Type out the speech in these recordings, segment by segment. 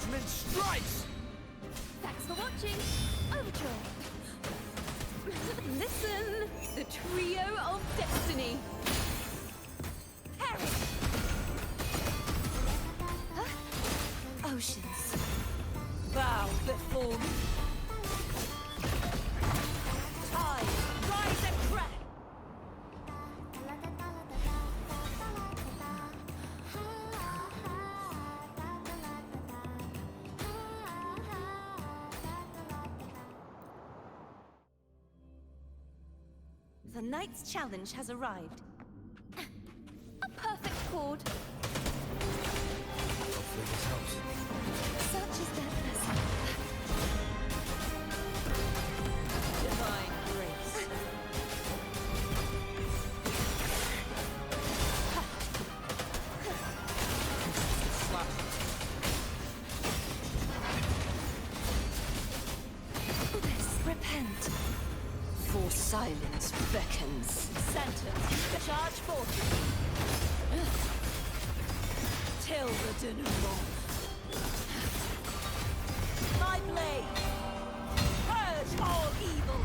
Judgment strikes! Thanks for watching. Overture. Listen, the trio of destiny. Harry. Huh? Oceans. Bow before me. Tide, rise and crack. The Knight's challenge has arrived. A perfect chord. Hopefully this helps. Such is their blessing. Divine grace. Slap. Repent. For silence beckons. Sentence. Charge forth. Till the denouement. My blade. Purge all evil.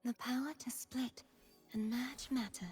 The power to split and merge matter.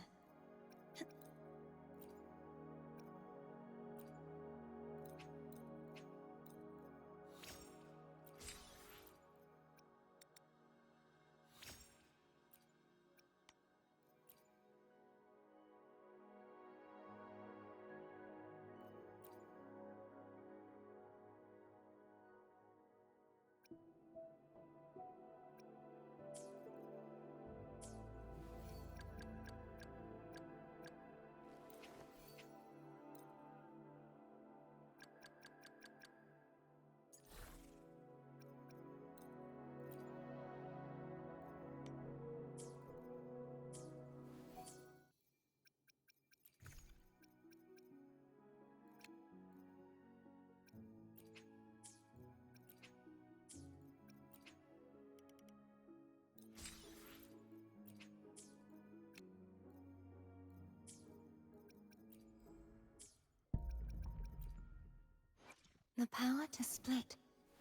The power to split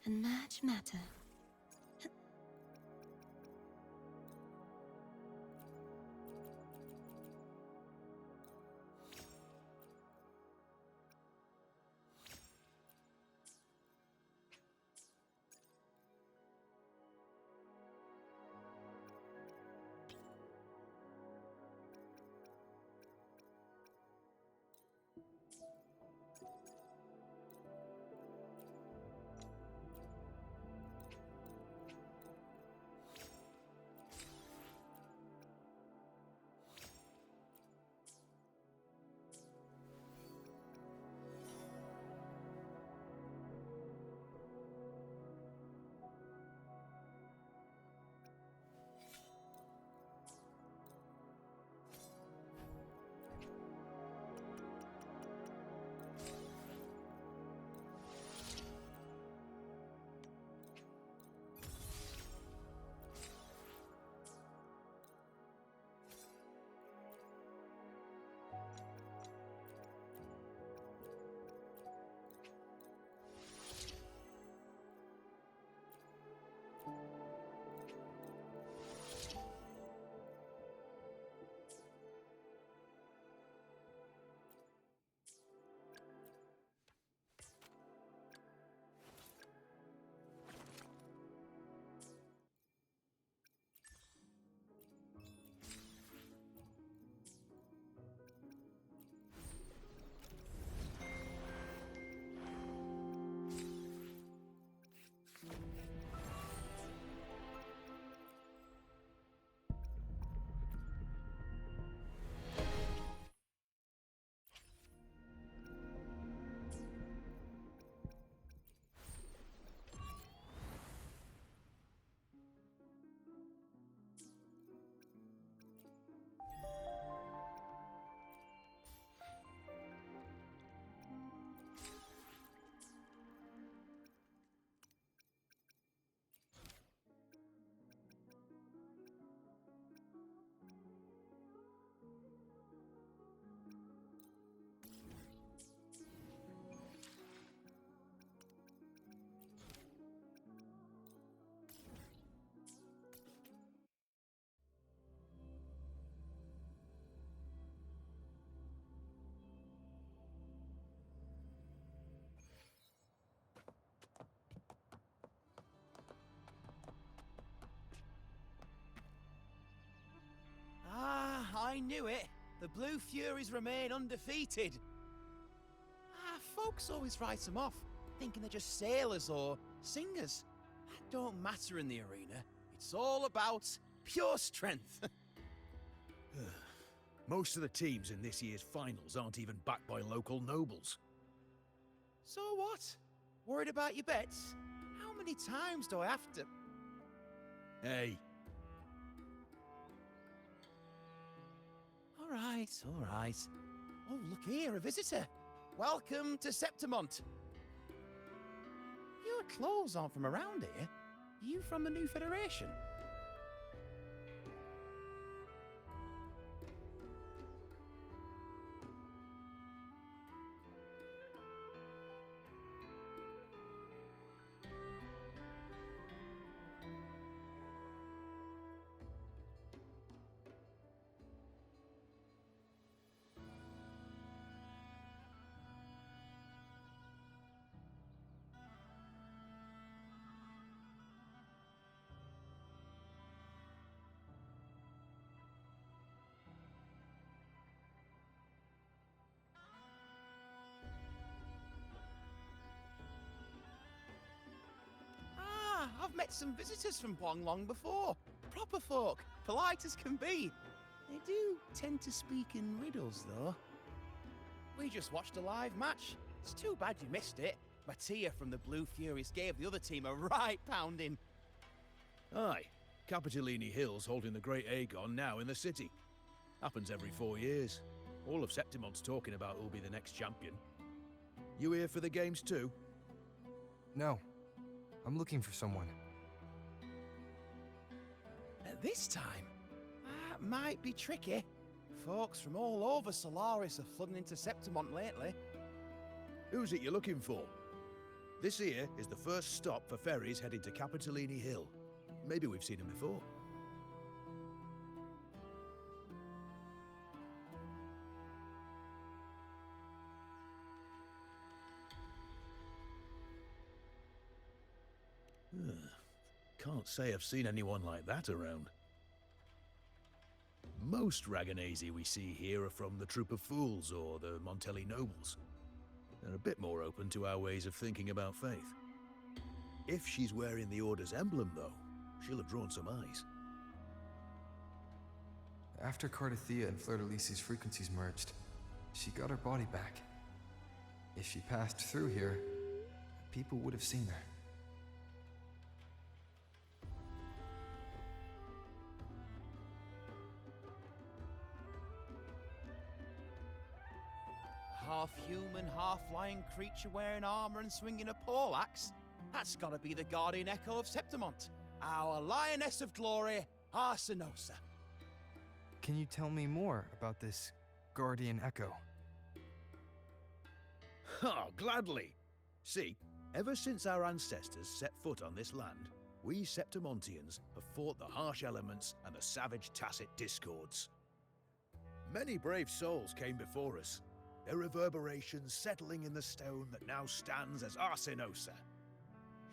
and merge matter. I knew it. The Blue Furies remain undefeated. Folks always write them off, thinking they're just sailors or singers. That don't matter in the arena. It's all about pure strength. Most of the teams in this year's finals aren't even backed by local nobles. So what? Worried about your bets? How many times do I have to... Hey, All right, all right. Oh, look here, a visitor. Welcome to Septimont. Your clothes aren't from around here. You from the New Federation? I've met some visitors from Long before. Proper folk, polite as can be. They do tend to speak in riddles, though. We just watched a live match. It's too bad you missed it. Mattia from the Blue Furies gave the other team a right pounding. aye. Capitolini Hill's holding the Great Aegon now in the city. Happens every 4 years. All of Septimont's talking about who'll be the next champion. You here for the games too? No. I'm looking for someone. At this time, that might be tricky. Folks from all over Solaris are flooding into Septimont lately. Who's it you're looking for? This here is the first stop for ferries heading to Capitolini Hill. Maybe we've seen him before. Can't say I've seen anyone like that around. Most Raganesi we see here are from the Troop of Fools or the Montelli Nobles. They're a bit more open to our ways of thinking about faith. If she's wearing the Order's emblem, though, she'll have drawn some eyes. After Cardathia and Fleur-de-Lis's frequencies merged, she got her body back. If she passed through here, people would have seen her. Half-human, half-lion creature wearing armor and swinging a poleaxe? That's gotta be the Guardian Echo of Septimont, our Lioness of Glory, Arsinosa. Can you tell me more about this Guardian Echo? Oh, gladly. See, ever since our ancestors set foot on this land, we Septimontians have fought the harsh elements and the savage tacit discords. Many brave souls came before us, their reverberations settling in the stone that now stands as Arsinosa.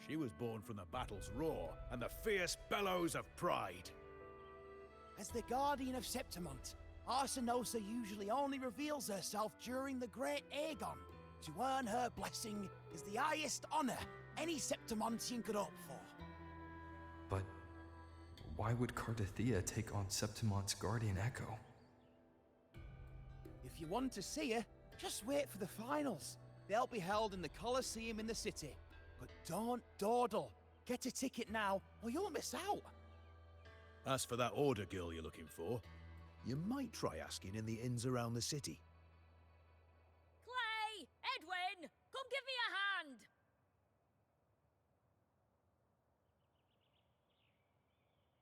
She was born from the battle's roar and the fierce bellows of pride. As the Guardian of Septimont, Arsinosa usually only reveals herself during the Great Aegon. To earn her blessing is the highest honor any Septimontian could hope for. But why would Cardathia take on Septimont's Guardian Echo? If you want to see her, just wait for the finals. They'll be held in the Colosseum in the city. But don't dawdle. Get a ticket now, or you'll miss out. As for that Order girl you're looking for, you might try asking in the inns around the city. Clay! Edwin! Come give me a hand!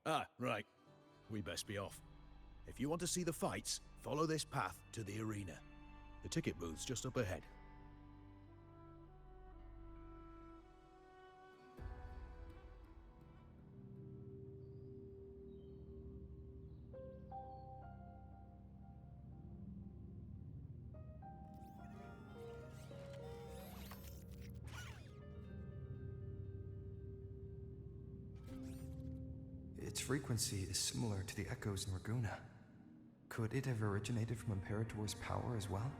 Ah, right. We best be off. If you want to see the fights, follow this path to the arena. The ticket booth's just up ahead. Its frequency is similar to the echoes in Raguna. Could it have originated from Imperator's power as well?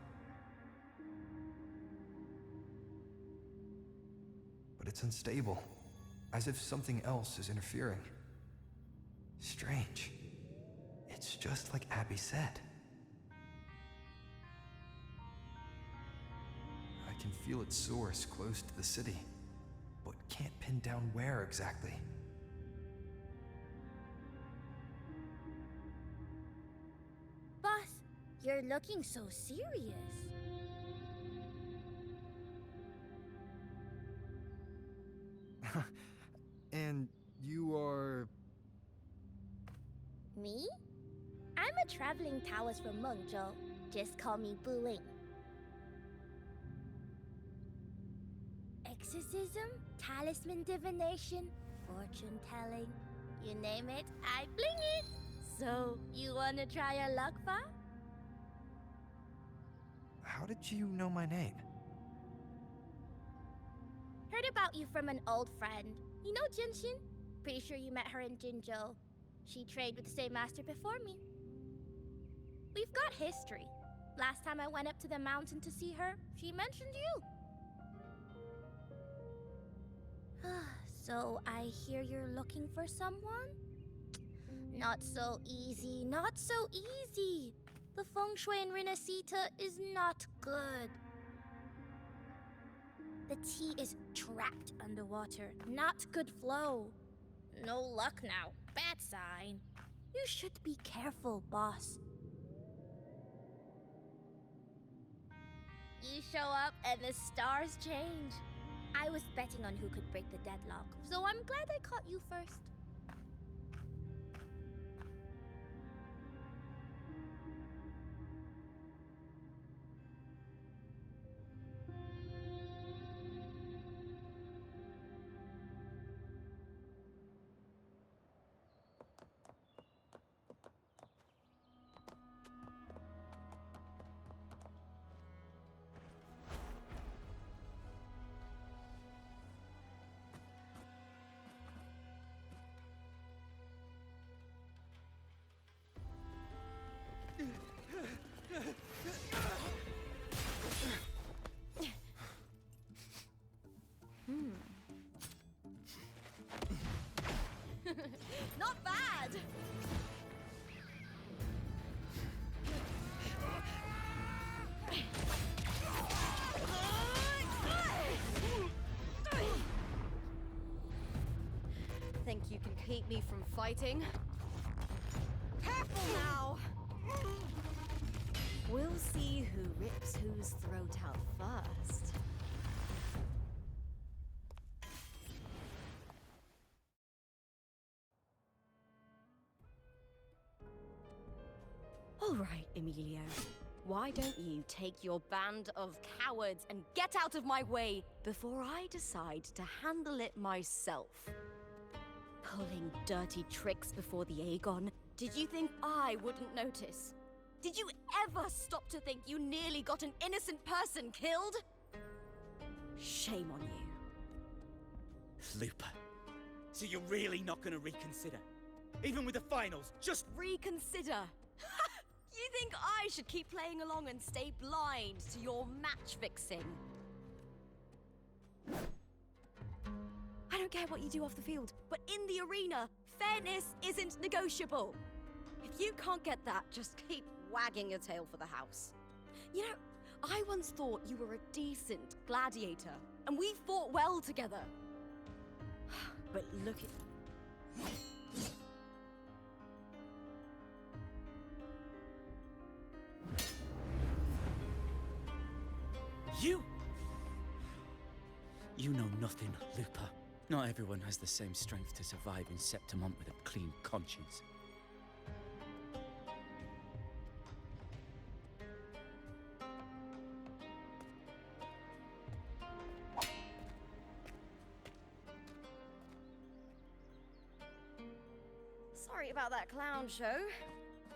But it's unstable, as if something else is interfering. Strange. It's just like Abby said. I can feel its source close to the city, but can't pin down where exactly. Boss, you're looking so serious. And you are... Me? I'm a traveling Taoist from Mengzhou. Just call me Buling. Exorcism, talisman divination, fortune telling. You name it, I bling it. So, you wanna try your luck, Fa? How did you know my name? Heard about you from an old friend. You know Jinshin? Pretty sure you met her in Jinzhou. She trained with the same master before me. We've got history. Last time I went up to the mountain to see her, she mentioned you. So I hear you're looking for someone? Not so easy, not so easy. The feng shui in Renacita is not good. The tea is trapped underwater, not good flow. No luck now, bad sign. You should be careful, boss. You show up and the stars change. I was betting on who could break the deadlock, so I'm glad I caught you first. Not bad! Think you can keep me from fighting? Careful now! We'll see who rips whose throat out first. All right, Emilio. Why don't you take your band of cowards and get out of my way before I decide to handle it myself? Pulling dirty tricks before the Aegon? Did you think I wouldn't notice? Did you ever stop to think you nearly got an innocent person killed? Shame on you. Looper. So you're really not gonna reconsider? Even with the finals, just... Reconsider? You think I should keep playing along and stay blind to your match fixing? I don't care what you do off the field, but in the arena, fairness isn't negotiable. If you can't get that, just keep wagging your tail for the house. You know, I once thought you were a decent gladiator, and we fought well together. But look at... You! You know nothing, Looper. Not everyone has the same strength to survive in Septimont with a clean conscience. Sorry about that clown show.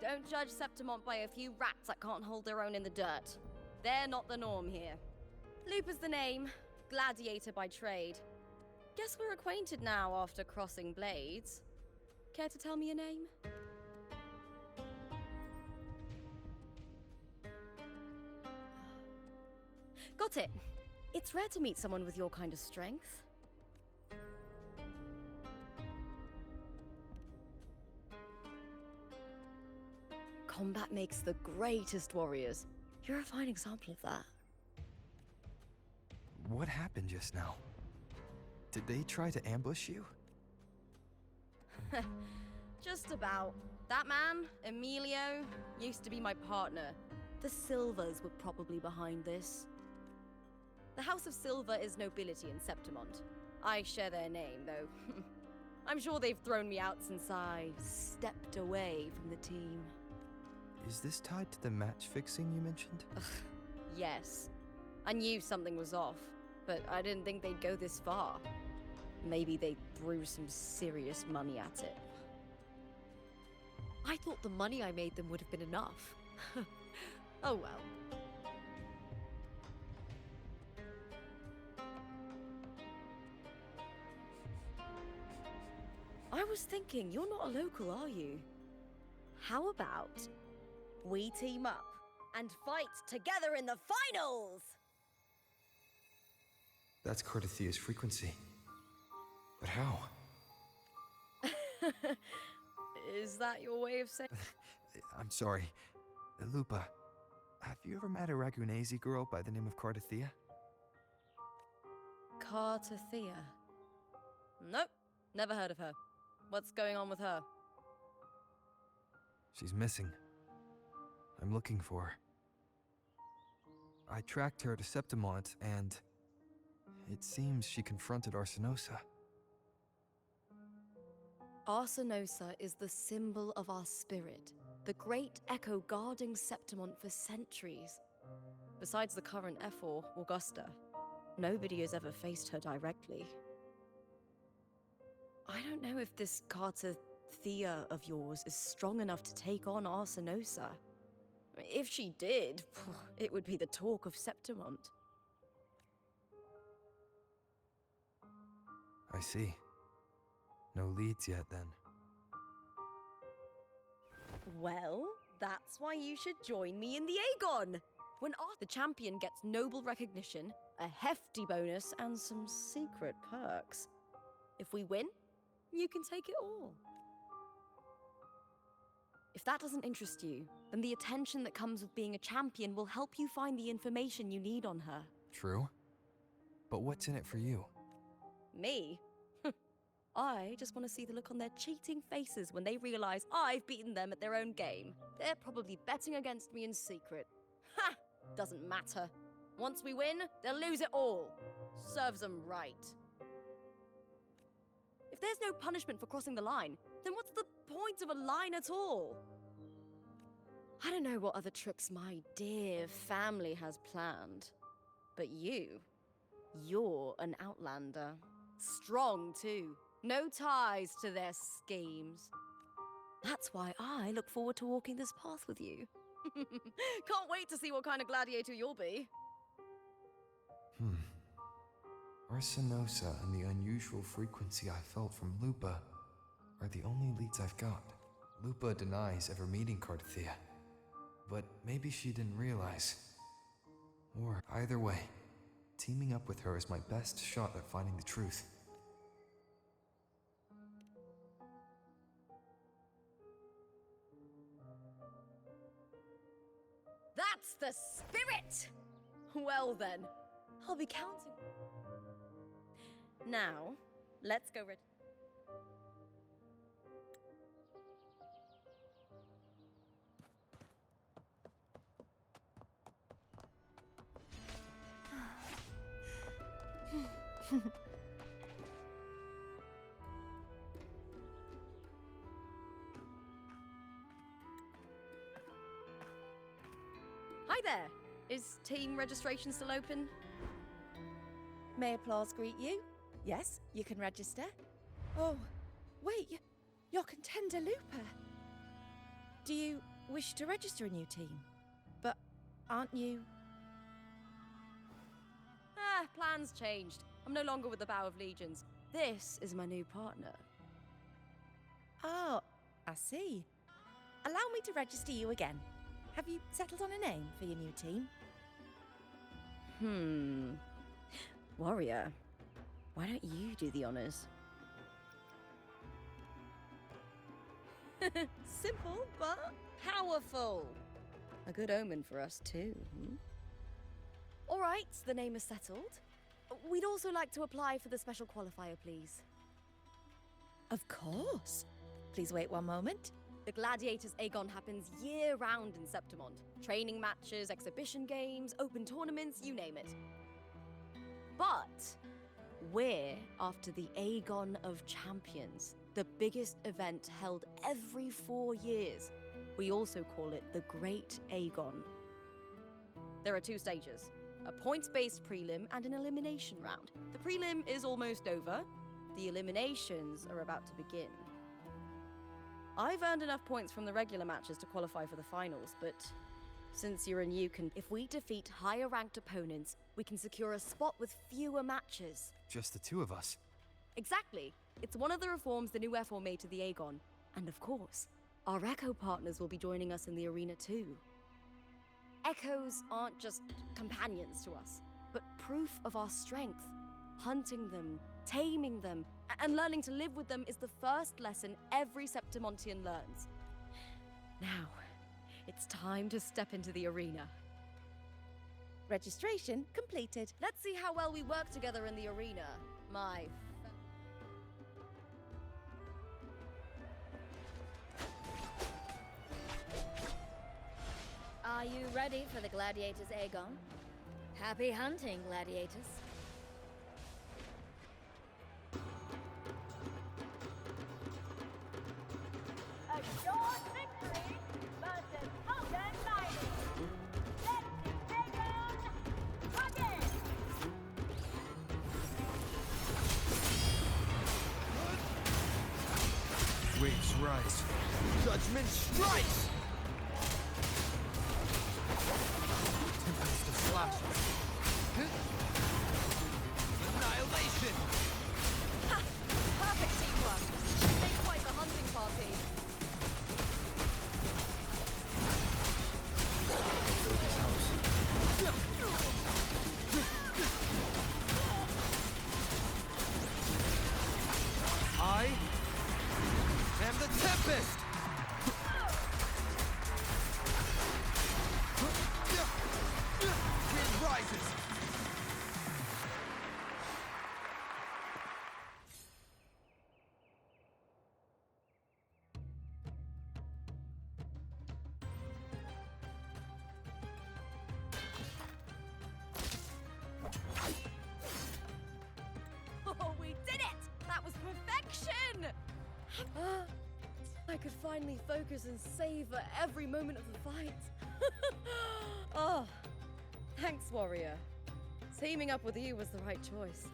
Don't judge Septimont by a few rats that can't hold their own in the dirt. They're not the norm here. Looper's the name, gladiator by trade. Guess we're acquainted now after crossing blades. Care to tell me your name? Got it. It's rare to meet someone with your kind of strength. Combat makes the greatest warriors. You're a fine example of that. What happened just now? Did they try to ambush you? Just about. That man, Emilio, used to be my partner. The Silvers were probably behind this. The House of Silver is nobility in Septimont. I share their name, though. I'm sure they've thrown me out since I stepped away from the team. Is this tied to the match fixing you mentioned? Yes. I knew something was off, but I didn't think they'd go this far. Maybe they threw some serious money at it. I thought the money I made them would have been enough. Oh well. I was thinking, you're not a local, are you? How about we team up and fight together in the finals? That's Cardathia's frequency. But how? Is that your way of saying? I'm sorry. Lupa, have you ever met a Ragunese girl by the name of Cardathia? Cartathea? Nope, never heard of her. What's going on with her? She's missing. I'm looking for her. I tracked her to Septimont, and it seems she confronted Arsenosa. Arsenosa is the symbol of our spirit, the great echo guarding Septimont for centuries. Besides the current Ephor, Augusta, nobody has ever faced her directly. I don't know if this Cartathea of yours is strong enough to take on Arsenosa. If she did, it would be the talk of Septimont. I see. No leads yet, then. Well, that's why you should join me in the Aegon! When the champion gets noble recognition, a hefty bonus, and some secret perks. If we win, you can take it all. If that doesn't interest you, then the attention that comes with being a champion will help you find the information you need on her. True. But what's in it for you? Me? I just want to see the look on their cheating faces when they realize I've beaten them at their own game. They're probably betting against me in secret. Ha! Doesn't matter. Once we win, they'll lose it all. Serves them right. If there's no punishment for crossing the line, then what's the point of a line at all? I don't know what other tricks my dear family has planned. But you're an outlander. Strong, too. No ties to their schemes. That's why I look forward to walking this path with you. Can't wait to see what kind of gladiator you'll be. Arsenosa and the unusual frequency I felt from Lupa are the only leads I've got. Lupa denies ever meeting Cardathia, but maybe she didn't realize. Or either way, teaming up with her is my best shot at finding the truth. That's the spirit! Well then, I'll be counting. Now, let's go Hi there! Is team registration still open? May applause greet you? Yes, you can register. Oh, wait, you're Contender Lupa. Do you wish to register a new team? But aren't you... Plans changed. I'm no longer with the Bow of Legions. This is my new partner. Oh, I see. Allow me to register you again. Have you settled on a name for your new team? Warrior, why don't you do the honors? Simple, but powerful. A good omen for us, too. All right, the name is settled. We'd also like to apply for the special qualifier, please. Of course. Please wait one moment. The Gladiators Aegon happens year-round in Septimont. Training matches, exhibition games, open tournaments, you name it. But we're after the Aegon of Champions, the biggest event held every 4 years. We also call it the Great Aegon. There are 2 stages, a points-based prelim and an elimination round. The prelim is almost over. The eliminations are about to begin. I've earned enough points from the regular matches to qualify for the finals, but since you're a new if we defeat higher-ranked opponents, we can secure a spot with fewer matches. Just the 2 of us. Exactly. It's one of the reforms the new FO made to the Aegon. And of course, our Echo partners will be joining us in the arena too. Echoes aren't just companions to us, but proof of our strength. Hunting them, taming them, and learning to live with them is the first lesson every Septimontian learns. Now, it's time to step into the arena. Registration completed. Let's see how well we work together in the arena, my... Are you ready for the Gladiators Aegon? Happy hunting, Gladiators. Assured victory versus Hogan Mining. Let the Aegon begin! Waves rise. Judgment strikes! Tempest of slashes. Annihilation! Ha! Perfect teamwork! Make quite the hunting party. I am the Tempest! Wind rises! Oh, we did it! That was perfection! I could finally focus and savor every moment of the fight. Oh, thanks, Warrior. Teaming up with you was the right choice.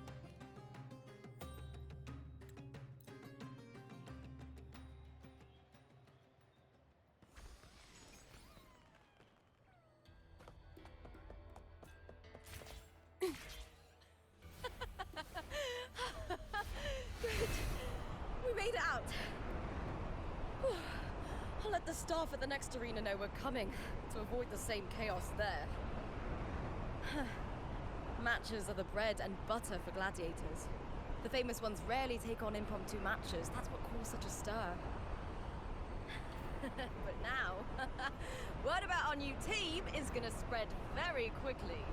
Good. We made it out. Whew. I'll let the staff at the next arena know we're coming to avoid the same chaos there. Matches are the bread and butter for gladiators. The famous ones rarely take on impromptu matches. That's what caused such a stir. But now, word about our new team is gonna spread very quickly.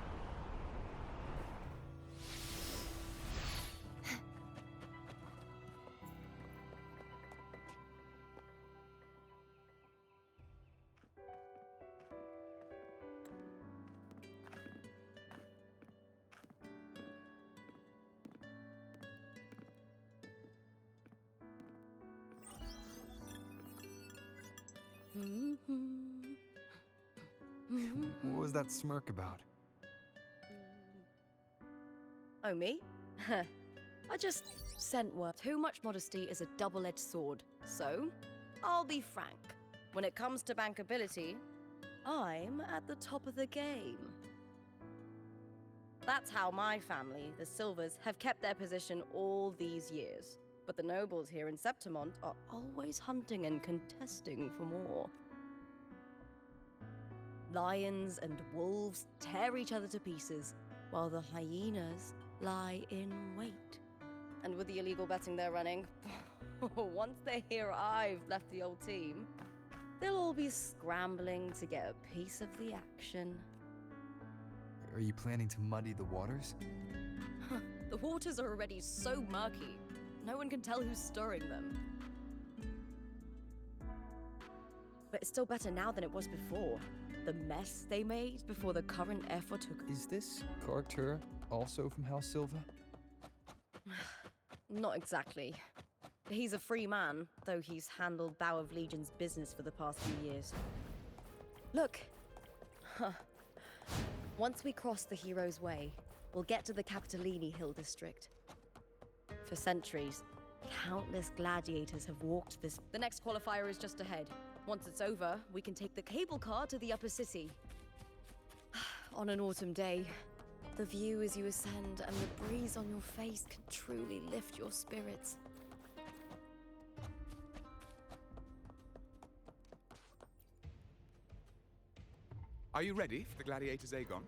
What was that smirk about? Oh, me? I just sent word. Too much modesty is a double-edged sword. So, I'll be frank. When it comes to bankability, I'm at the top of the game. That's how my family, the Silvers, have kept their position all these years. But the nobles here in Septimont are always hunting and contesting for more. Lions and wolves tear each other to pieces, while the hyenas lie in wait. And with the illegal betting they're running, once they hear I've left the old team, they'll all be scrambling to get a piece of the action. Are you planning to muddy the waters? The waters are already so murky, no one can tell who's stirring them. But it's still better now than it was before. The mess they made before the current effort took... Is this Carter also from House Silva? Not exactly. He's a free man, though he's handled Bow of Legion's business for the past few years. Look. Once we cross the Hero's Way, we'll get to the Capitolini Hill district. For centuries, countless gladiators have walked this... The next qualifier is just ahead. Once it's over, we can take the cable car to the upper city. On an autumn day, the view as you ascend and the breeze on your face can truly lift your spirits. Are you ready for the Gladiator's Aegon?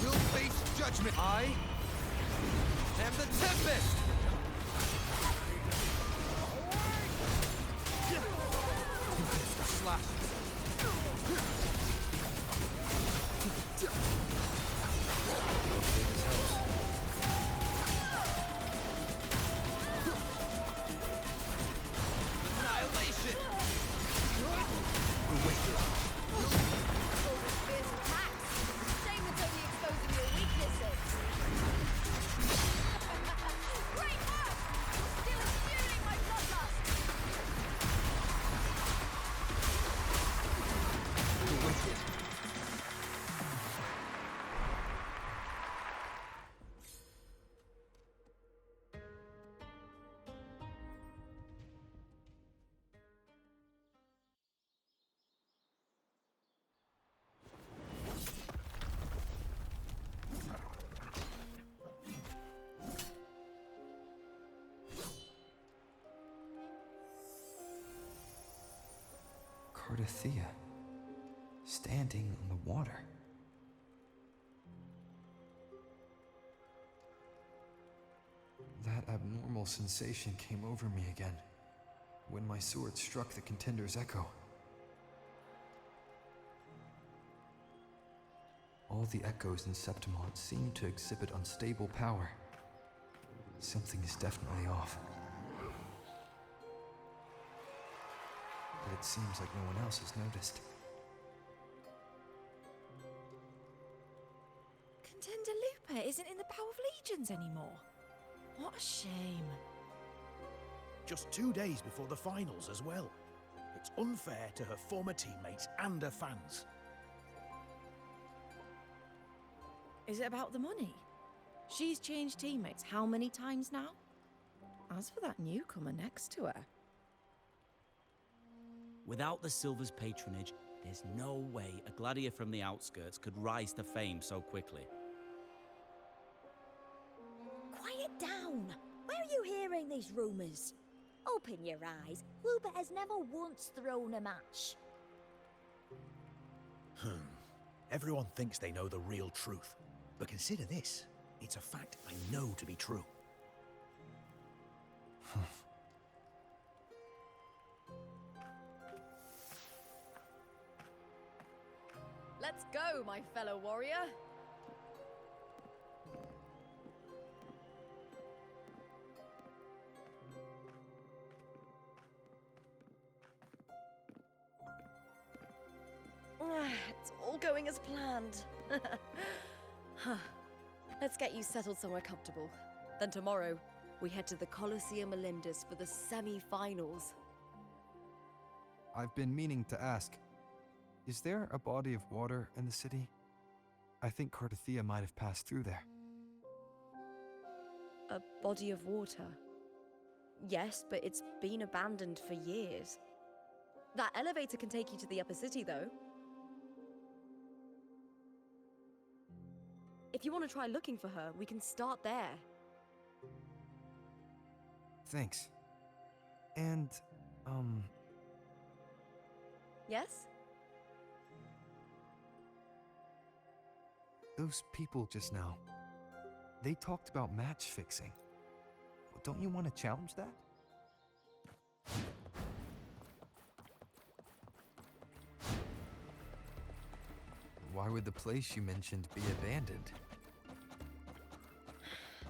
You'll face judgment. I am the Tempest! Slash. Annihilation! Shame it's only exposing your weaknesses. Great work! Still fueling my bloodlust. Cardothea, standing on the water. That abnormal sensation came over me again, when my sword struck the contender's echo. All the echoes in Septimont seem to exhibit unstable power. Something is definitely off. But it seems like no one else has noticed. Contender Lupa isn't in the Bow of Legions anymore. What a shame. Just 2 days before the finals as well. It's unfair to her former teammates and her fans. Is it about the money? She's changed teammates how many times now? As for that newcomer next to her... Without the Silver's patronage, there's no way a gladiator from the outskirts could rise to fame so quickly. Quiet down! Where are you hearing these rumors? Open your eyes. Luba has never once thrown a match. Everyone thinks they know the real truth. But consider this. It's a fact I know to be true. Let's go, my fellow warrior! It's all going as planned. Let's get you settled somewhere comfortable. Then tomorrow, we head to the Colosseum Olympus for the semi-finals. I've been meaning to ask, is there a body of water in the city? I think Cardothea might have passed through there. A body of water? Yes, but it's been abandoned for years. That elevator can take you to the upper city, though. If you want to try looking for her, we can start there. Thanks. And, Yes? those people just now, they talked about match fixing. Don't you want to challenge that? Why would the place you mentioned be abandoned?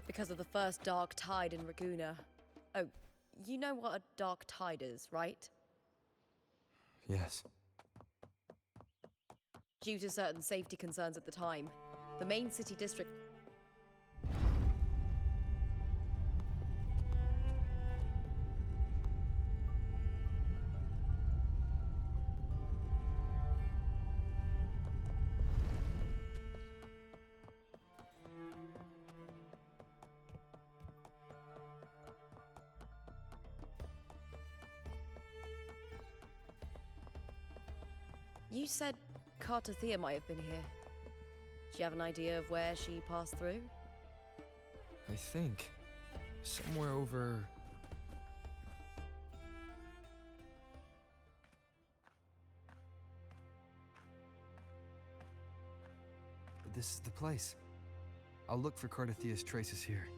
Because of the first dark tide in Raguna. Oh, you know what a dark tide is, right? Yes. Due to certain safety concerns at the time, the main city district... You said Cartathea might have been here. Do you have an idea of where she passed through? I think somewhere over... This is the place. I'll look for Cartathea's traces here.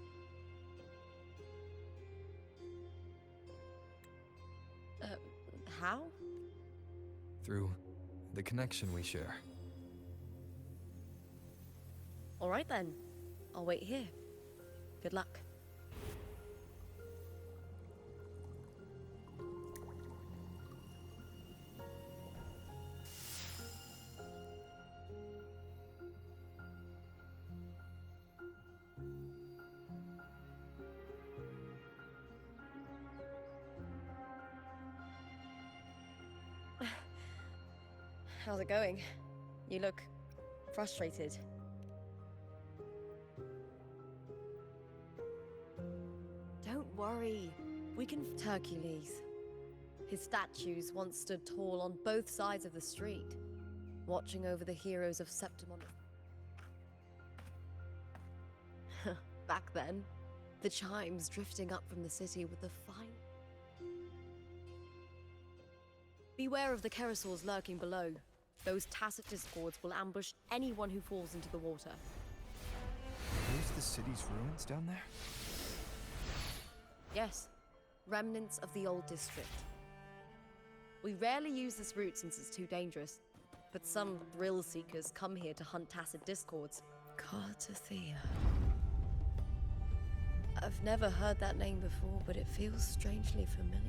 How? Through the connection we share. All right then. I'll wait here. Good luck. How's it going? You look frustrated. Don't worry. We can... Hercules. His statues once stood tall on both sides of the street, watching over the heroes of Septimon. Back then, the chimes drifting up from the city with the fine... Beware of the Kerosaurs lurking below. Those tacit discords will ambush anyone who falls into the water. Are those the city's ruins down there? Yes, remnants of the old district. We rarely use this route since it's too dangerous, but some thrill seekers come here to hunt tacit discords. Cartathea. I've never heard that name before, but it feels strangely familiar.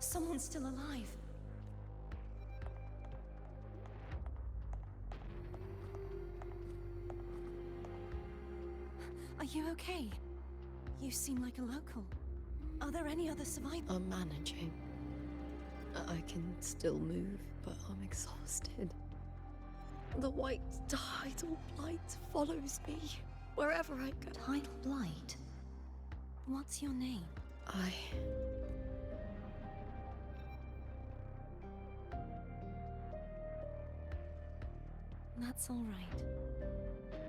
Someone's still alive. Are you okay? You seem like a local. Are there any other survivors? I'm managing. I can still move, but I'm exhausted. The white tidal blight follows me wherever I go. Tidal blight? What's your name? That's all right.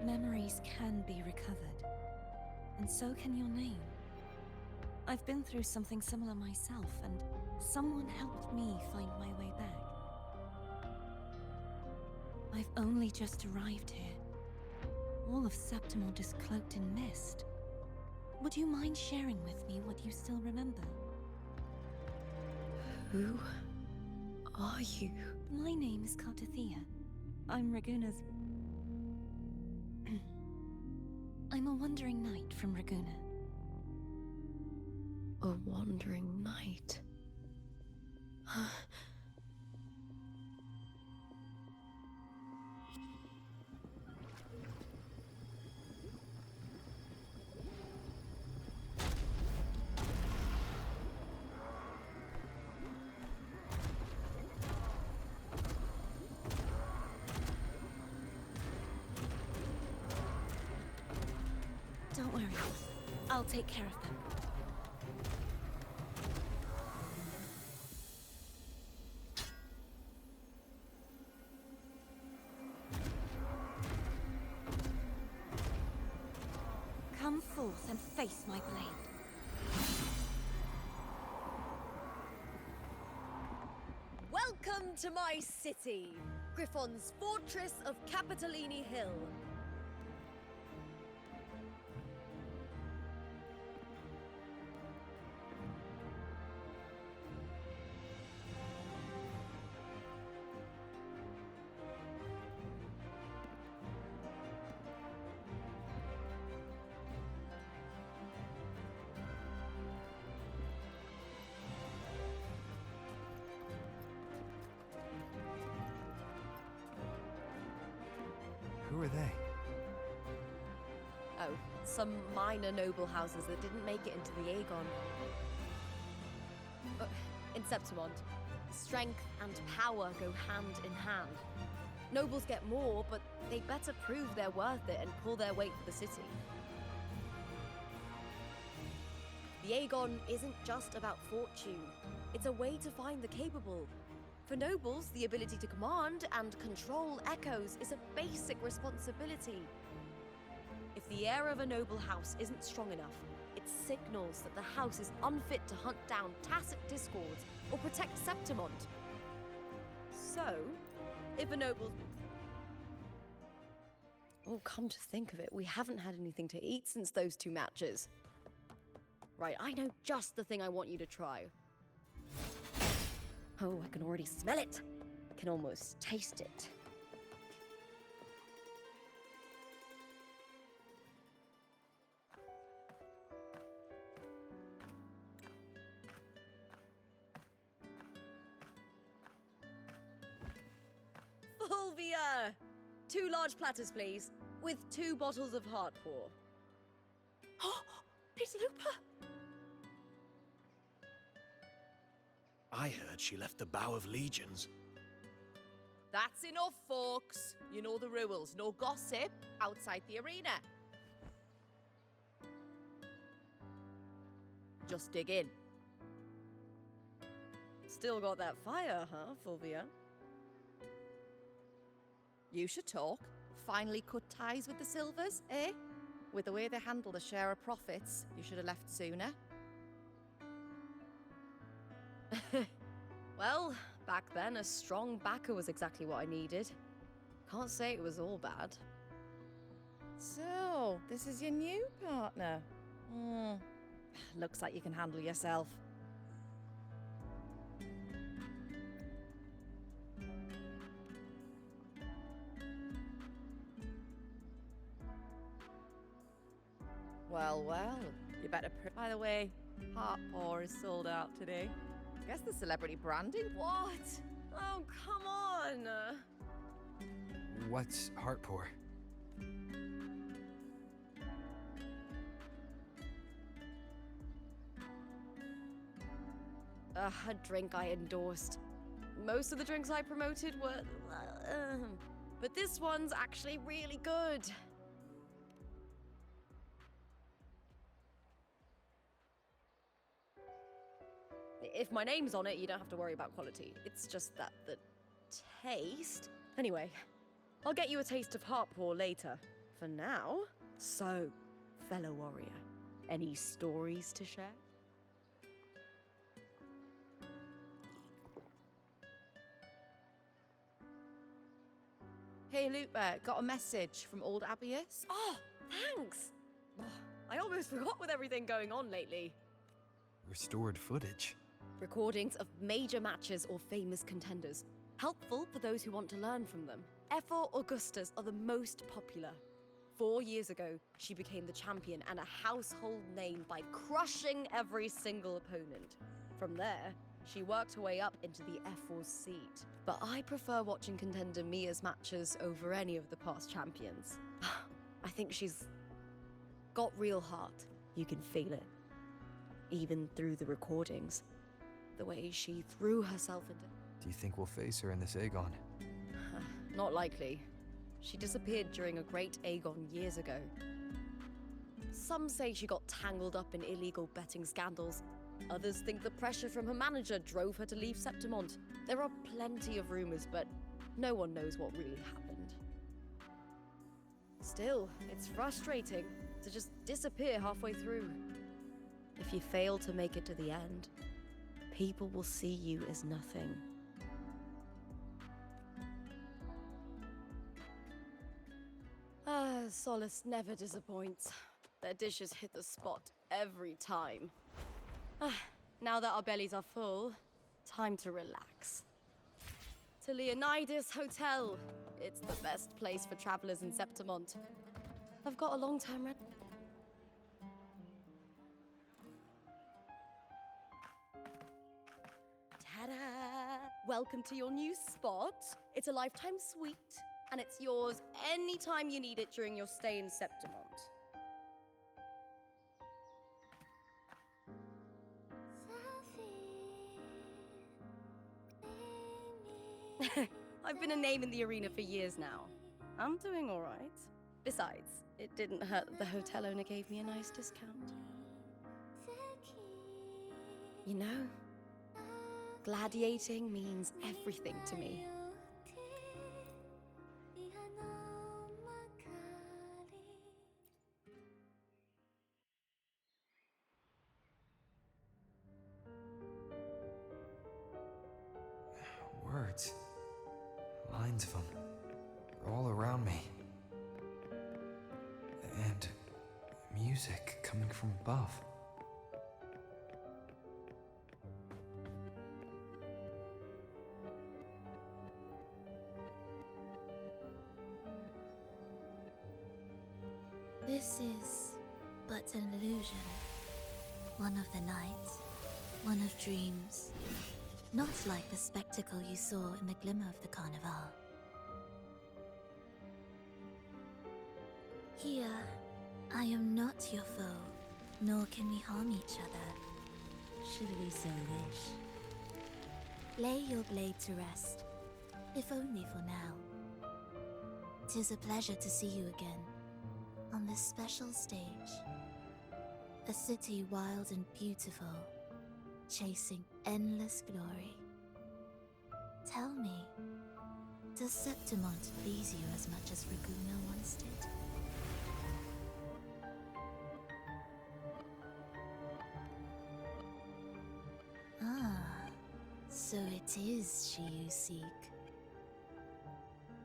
Memories can be recovered. And so can your name. I've been through something similar myself, and someone helped me find my way back. I've only just arrived here. All of Septimon is cloaked in mist. Would you mind sharing with me what you still remember? Who are you? My name is Cartathea. I'm Raguna's... I'm a wandering knight from Raguna. A wandering knight. Don't worry. I'll take care of them. Come forth and face my blade. Welcome to my city, Griffon's fortress of Capitolini Hill. Who are they? Oh, some minor noble houses that didn't make it into the Aegon. In Septimont, strength and power go hand in hand. Nobles get more, but they better prove they're worth it and pull their weight for the city. The Aegon isn't just about fortune. It's a way to find the capable. For nobles, the ability to command and control echoes is a basic responsibility. If the heir of a noble house isn't strong enough, it signals that the house is unfit to hunt down tacit discords or protect Septimont. So, if a noble... Oh, come to think of it, we haven't had anything to eat since those 2 matches. Right, I know just the thing I want you to try. Oh, I can already smell it. I can almost taste it. Fulvia! 2 large platters, please, with 2 bottles of Heartpour. Oh, it's Lupa! I heard she left the Bow of Legions. That's enough, folks. You know the rules. No gossip outside the arena. Just dig in. Still got that fire, huh, Fulvia? You should talk. Finally cut ties with the Silvers, eh? With the way they handle the share of profits, you should have left sooner. Well, back then, a strong backer was exactly what I needed. Can't say it was all bad. So, this is your new partner. Looks like you can handle yourself. Well, well, you better By the way, Heartpour is sold out today. Guess the celebrity branding? What? Oh, come on! What's Heartpour? A drink I endorsed. Most of the drinks I promoted were... but this one's actually really good. If my name's on it, you don't have to worry about quality. It's just that the taste... Anyway, I'll get you a taste of Heartpour later. For now, so, fellow warrior, any stories to share? Hey, Lupa, got a message from old Abius? Oh, thanks! Oh, I almost forgot with everything going on lately. Restored footage. Recordings of major matches or famous contenders. Helpful for those who want to learn from them. F4 Augustas are the most popular. 4 years ago, she became the champion and a household name by crushing every single opponent. From there, she worked her way up into the F4's seat. But I prefer watching contender Mia's matches over any of the past champions. I think she's got real heart. You can feel it. Even through the recordings. The way she threw herself into... Do you think we'll face her in this Aegon? Not likely. She disappeared during a great Aegon years ago. Some say she got tangled up in illegal betting scandals. Others think the pressure from her manager drove her to leave Septimont. There are plenty of rumors, but no one knows what really happened. Still, it's frustrating to just disappear halfway through. If you fail to make it to the end, people will see you as nothing. Solace never disappoints. Their dishes hit the spot every time. Now that our bellies are full, time to relax. To Leonidas Hotel. It's the best place for travelers in Septimont. I've got a long-term rent. Ta-da! Welcome to your new spot. It's a lifetime suite, and it's yours anytime you need it during your stay in Septimont. I've been a name in the arena for years now. I'm doing all right. Besides, it didn't hurt that the hotel owner gave me a nice discount. You know, gladiating means everything to me. Words. Lines of them. They're all around me. And music coming from above. This is but an illusion. One of the night, one of dreams. Not like the spectacle you saw in the glimmer of the Carnival. Here, I am not your foe, nor can we harm each other, should we so wish. Lay your blade to rest, if only for now. 'Tis a pleasure to see you again, on this special stage. A city wild and beautiful, chasing endless glory. Tell me, does Septimont please you as much as Raguna once did? Ah, so it is she you seek.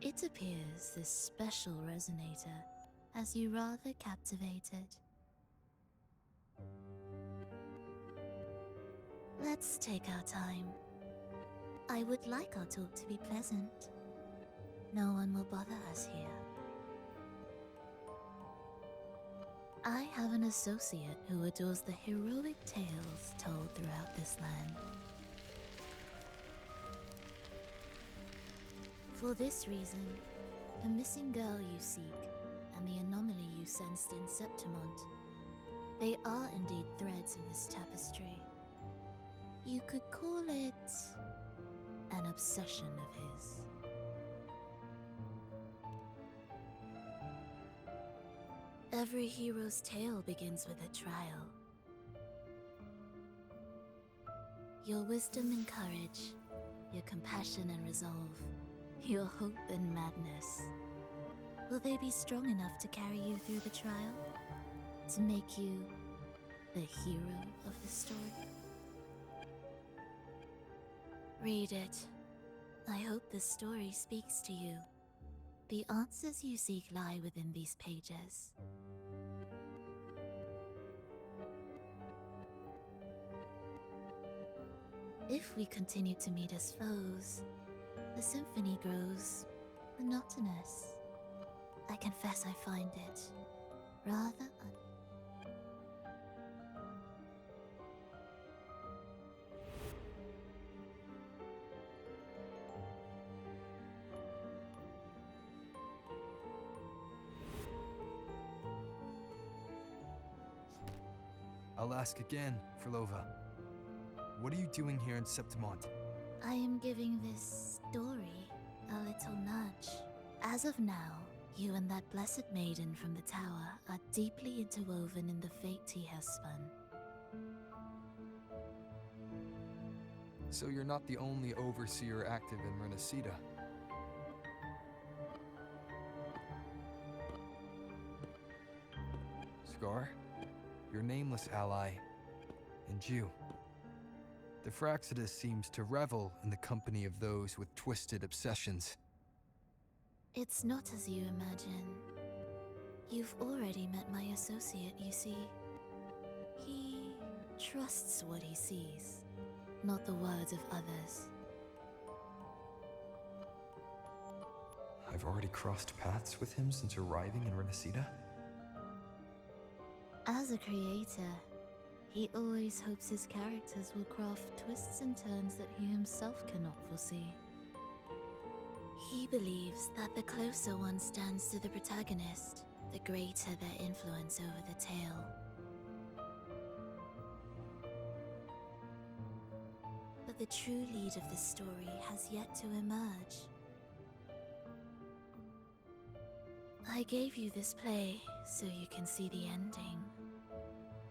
It appears this special resonator has you rather captivated. Let's take our time. I would like our talk to be pleasant. No one will bother us here. I have an associate who adores the heroic tales told throughout this land. For this reason, the missing girl you seek and the anomaly you sensed in Septimont, they are indeed threads in this tapestry. You could call it an obsession of his. Every hero's tale begins with a trial. Your wisdom and courage, your compassion and resolve, your hope and madness. Will they be strong enough to carry you through the trial? To make you the hero of the story? Read it. I hope this story speaks to you. The answers you seek lie within these pages. If we continue to meet as foes, The symphony grows monotonous. I confess I find it rather I'll ask again, Frolova. What are you doing here in Septimont? I am giving this story a little nudge. As of now, you and that blessed maiden from the tower are deeply interwoven in the fate he has spun. So you're not the only overseer active in Renacida. Scar, your nameless ally, and you. The Fraxidus seems to revel in the company of those with twisted obsessions. It's not as you imagine. You've already met my associate, you see. He trusts what he sees, not the words of others. I've already crossed paths with him since arriving in Renacida. As a creator, he always hopes his characters will craft twists and turns that he himself cannot foresee. He believes that the closer one stands to the protagonist, the greater their influence over the tale. But the true lead of the story has yet to emerge. I gave you this play so you can see the ending.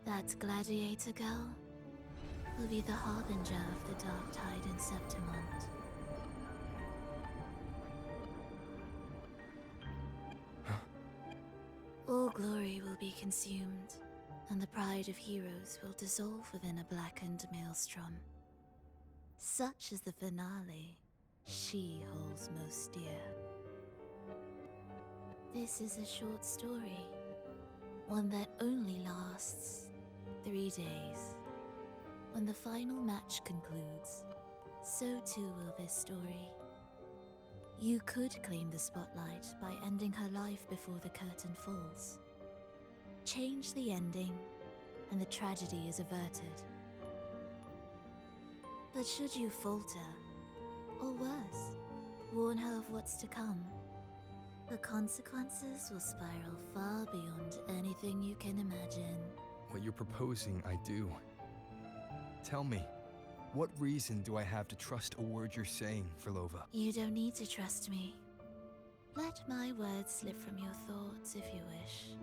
That gladiator girl will be the harbinger of the dark tide in Septimont. All glory will be consumed, and the pride of heroes will dissolve within a blackened maelstrom. Such is the finale she holds most dear. This is a short story, one that only lasts 3 days. When the final match concludes, so too will this story. You could claim the spotlight by ending her life before the curtain falls. Change the ending, and the tragedy is averted. But should you falter, or worse, warn her of what's to come, the consequences will spiral far beyond anything you can imagine. What you're proposing, I do. Tell me, what reason do I have to trust a word you're saying, Frolova? You don't need to trust me. Let my words slip from your thoughts if you wish.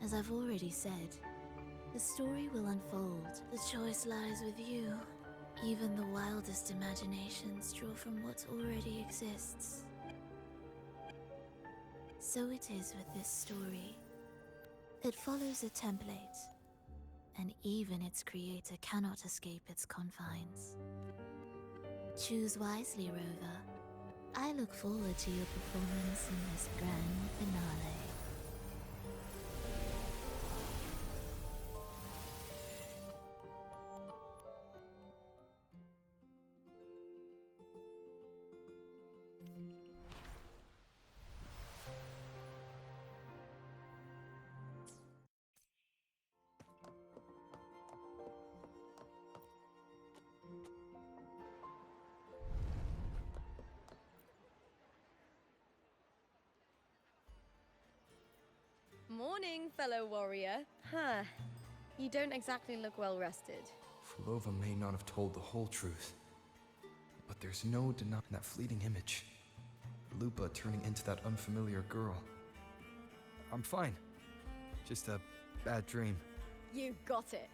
As I've already said, the story will unfold. The choice lies with you. Even the wildest imaginations draw from what already exists. So it is with this story. It follows a template, and even its creator cannot escape its confines. Choose wisely, Rover. I look forward to your performance in this grand finale. Morning, fellow warrior. Huh. You don't exactly look well rested. Frolova may not have told the whole truth, but there's no denying that fleeting image. Lupa turning into that unfamiliar girl. I'm fine. Just a bad dream. You got it.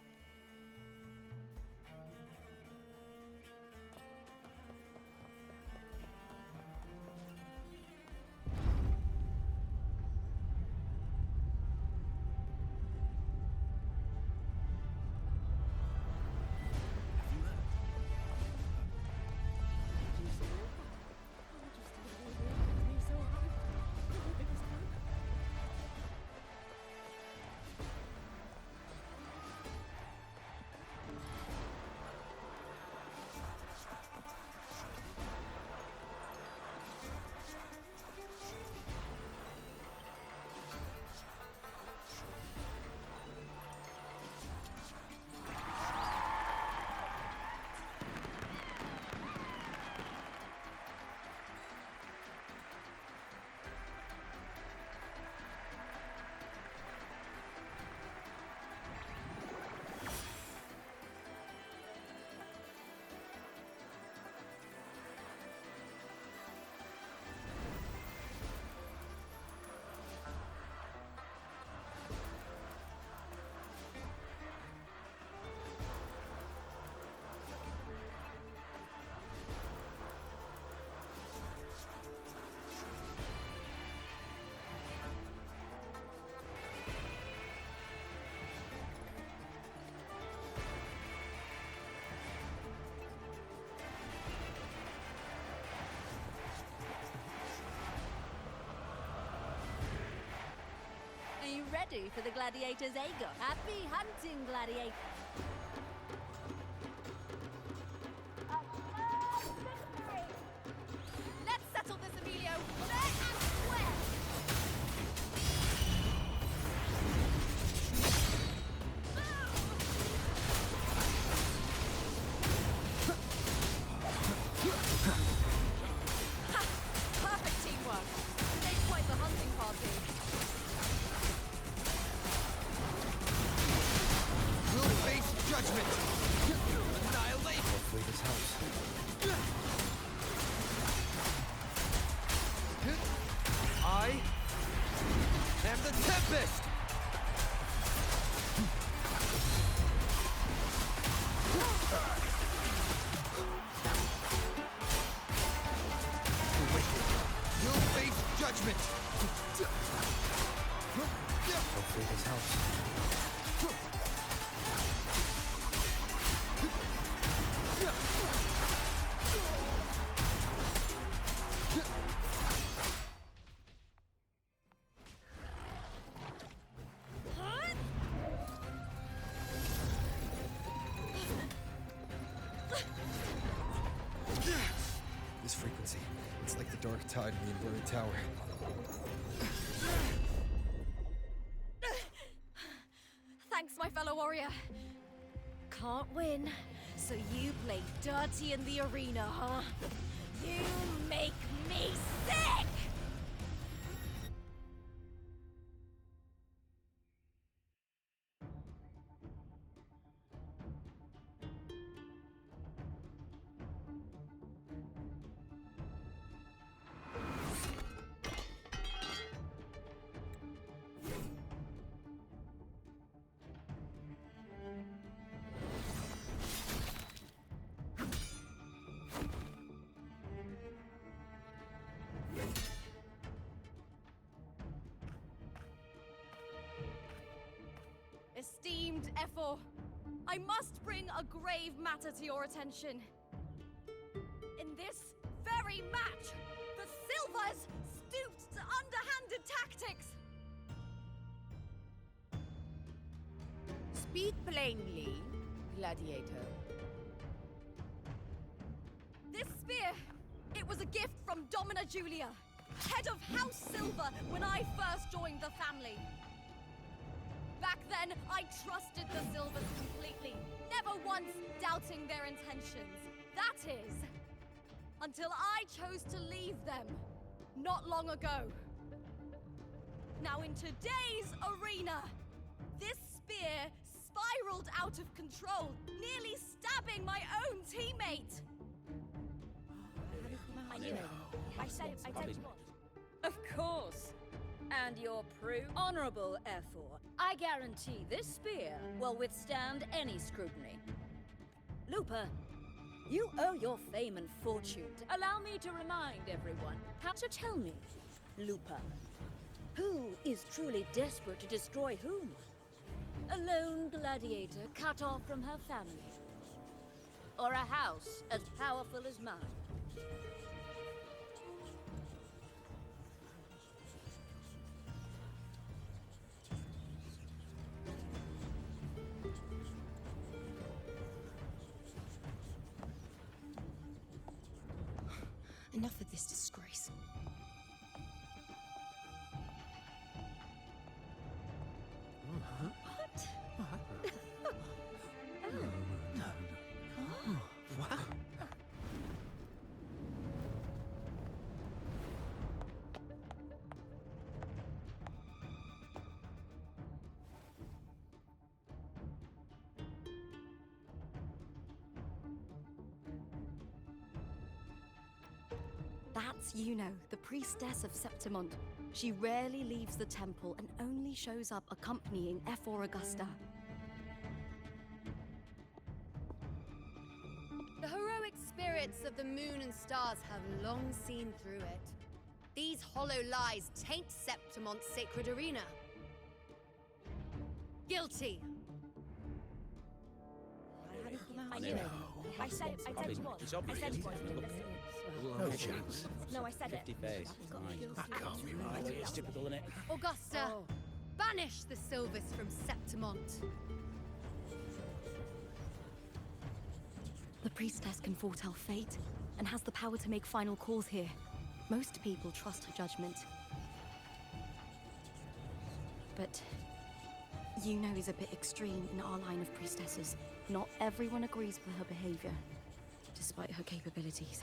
ready for the gladiator's Aegon. Happy hunting, gladiator. Let's settle this, Emilio. Fair and square. Ha! Perfect teamwork. Made quite the hunting party. We'll face judgment. Annihilate. Hopefully this helps. I am the Tempest! The wicked will face judgment! Hopefully this helps. This frequency, it's like the dark tide in the inverted tower. Thanks, my fellow warrior. Can't win, so you play dirty in the arena, huh? You make me sick! Esteemed Ephor, I must bring a grave matter to your attention. In this very match, the Silvers stooped to underhanded tactics. Speak plainly, gladiator. This spear, it was a gift from Domina Julia, head of House Silver when I first joined the family. Back then, I trusted the Silvers completely, never once doubting their intentions. That is, until I chose to leave them, not long ago. Now in today's arena, this spear spiraled out of control, nearly stabbing my own teammate. I said what? Of course. And your honorable Ephor. I guarantee this spear will withstand any scrutiny. Looper, you owe your fame and fortune. Allow me to remind everyone. How to tell me, Looper, who is truly desperate to destroy whom? A lone gladiator cut off from her family? Or a house as powerful as mine? Enough of this disgrace. That's Yuno, the priestess of Septimont. She rarely leaves the temple and only shows up accompanying Ephor Augusta. The heroic spirits of the moon and stars have long seen through it. These hollow lies taint Septimont's sacred arena. Guilty. I said what? It's I obvious. said what? No chance. No, I said it. Face. Right. That can't be right. It's typical, isn't it? Augusta, Banish the Silvus from Septimont. The priestess can foretell fate and has the power to make final calls here. Most people trust her judgment. But Yuno is a bit extreme in our line of priestesses. Not everyone agrees with her behavior, despite her capabilities.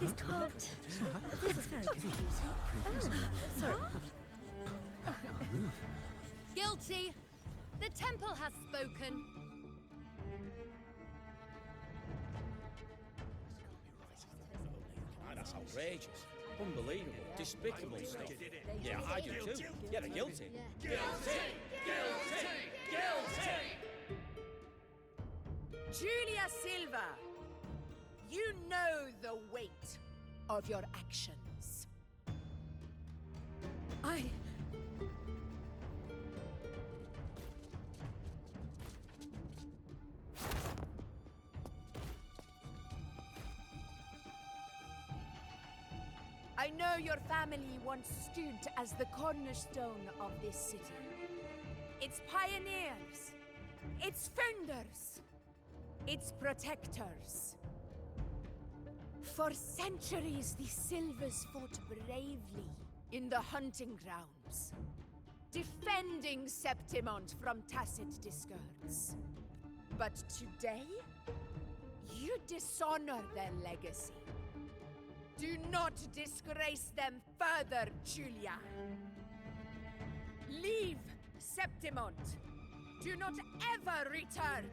This can't. This is very confusing. Oh, sorry. Guilty! The temple has spoken. That's outrageous. Unbelievable. Despicable stuff. Yeah, I do too. Yeah, they're guilty. Julia Silva, you know the weight of your actions. I know your family once stood as the cornerstone of this city. Its pioneers, its founders, its protectors. For centuries, the Silvers fought bravely in the hunting grounds, defending Septimont from tacit discords. But today, you dishonor their legacy. Do not disgrace them further, Julia. Leave Septimont. Do not ever return.